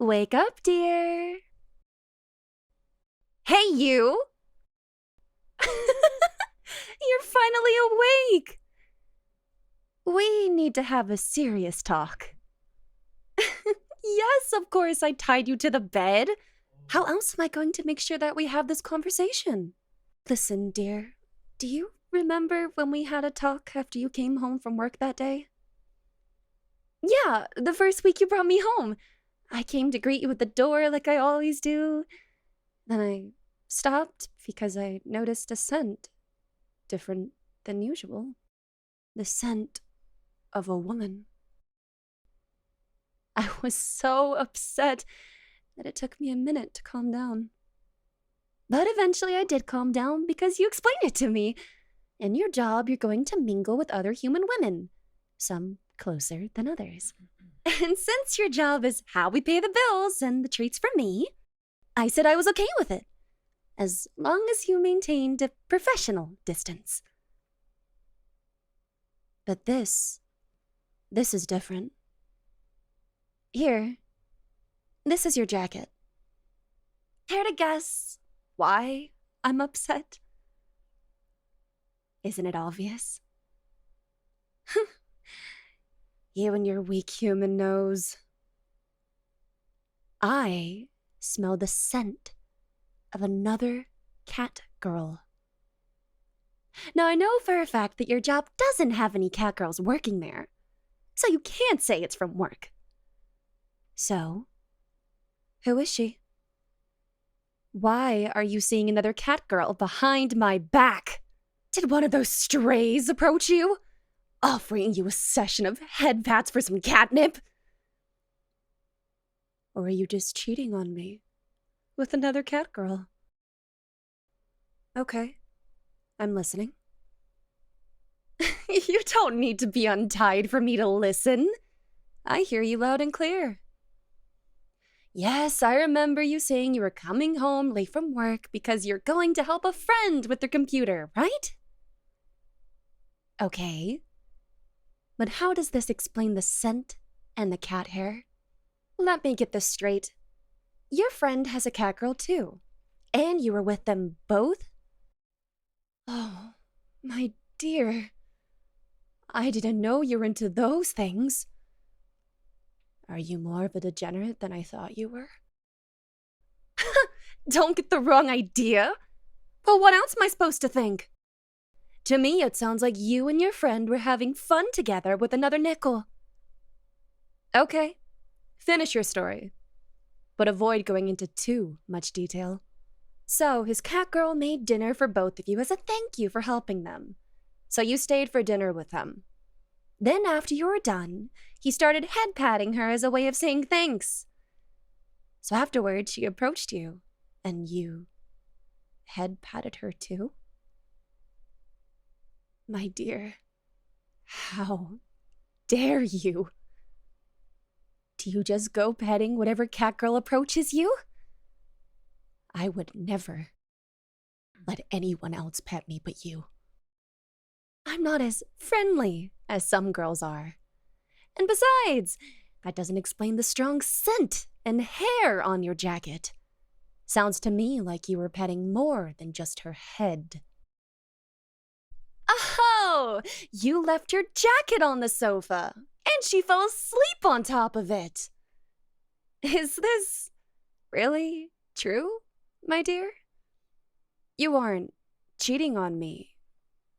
Wake up, dear. Hey, you! You're finally awake! We need to have a serious talk. Yes, of course, I tied you to the bed. How else am I going to make sure that we have this conversation? Listen, dear, do you remember when we had a talk after you came home from work that day? Yeah, the first week you brought me home. I came to greet you at the door like I always do. Then I stopped because I noticed a scent different than usual. The scent of a woman. I was so upset that it took me a minute to calm down. But eventually I did calm down because you explained it to me. In your job, you're going to mingle with other human women, some closer than others. And since your job is how we pay the bills and the treats for me, I said I was okay with it, as long as you maintained a professional distance. But this is different. Here, this is your jacket. Care to guess why I'm upset? Isn't it obvious? You and your weak human nose. I smell the scent of another cat girl. Now, I know for a fact that your job doesn't have any cat girls working there, so you can't say it's from work. So, who is she? Why are you seeing another cat girl behind my back? Did one of those strays approach you, offering you a session of head pats for some catnip? Or are you just cheating on me with another cat girl? Okay, I'm listening. You don't need to be untied for me to listen. I hear you loud and clear. Yes, I remember you saying you were coming home late from work because you're going to help a friend with their computer, right? Okay. But how does this explain the scent and the cat hair? Let me get this straight. Your friend has a cat girl too, and you were with them both? Oh, my dear. I didn't know you were into those things. Are you more of a degenerate than I thought you were? Don't get the wrong idea. Well, what else am I supposed to think? To me, it sounds like you and your friend were having fun together with another Neko. Okay, finish your story, but avoid going into too much detail. So, his cat girl made dinner for both of you as a thank you for helping them. So you stayed for dinner with them. Then after you were done, he started head-patting her as a way of saying thanks. So afterwards, she approached you, and you head-patted her too? My dear, how dare you? Do you just go petting whatever cat girl approaches you? I would never let anyone else pet me but you. I'm not as friendly as some girls are. And besides, that doesn't explain the strong scent and hair on your jacket. Sounds to me like you were petting more than just her head. Oh, you left your jacket on the sofa, and she fell asleep on top of it. Is this really true, my dear? You aren't cheating on me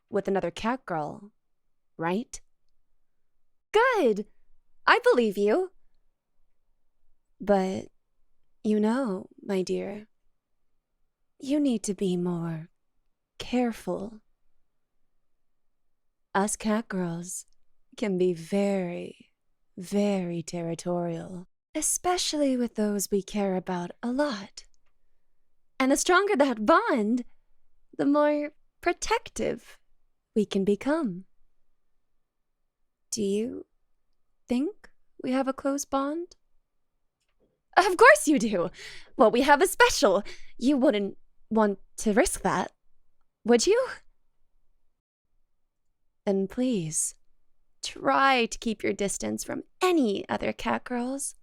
with another cat girl, right? Good. I believe you. But, my dear, you need to be more careful. Us cat girls can be very, very territorial, especially with those we care about a lot. And the stronger that bond, the more protective we can become. Do you think we have a close bond? Of course you do. Well, we have a special. You wouldn't want to risk that, would you? Then please, try to keep your distance from any other cat girls.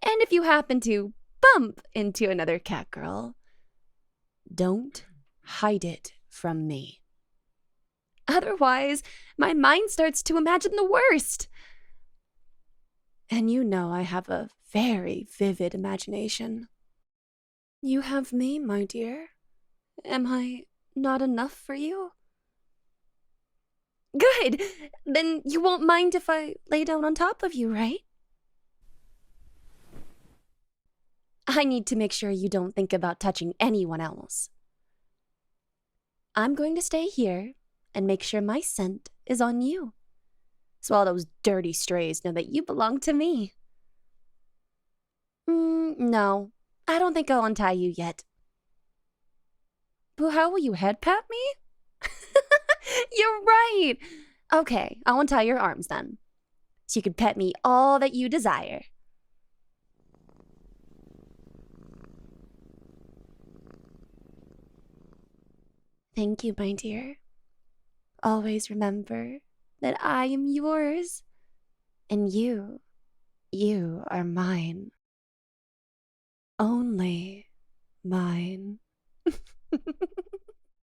And if you happen to bump into another cat girl, don't hide it from me. Otherwise, my mind starts to imagine the worst. And you know I have a very vivid imagination. You have me, my dear. Am I not enough for you? Good! Then you won't mind if I lay down on top of you, right? I need to make sure you don't think about touching anyone else. I'm going to stay here and make sure my scent is on you, so all those dirty strays know that you belong to me. No, I don't think I'll untie you yet. But how will you head pat me? You're right! Okay, I'll untie your arms then, so you can pet me all that you desire. Thank you, my dear. Always remember that I am yours, and you are mine. Only mine.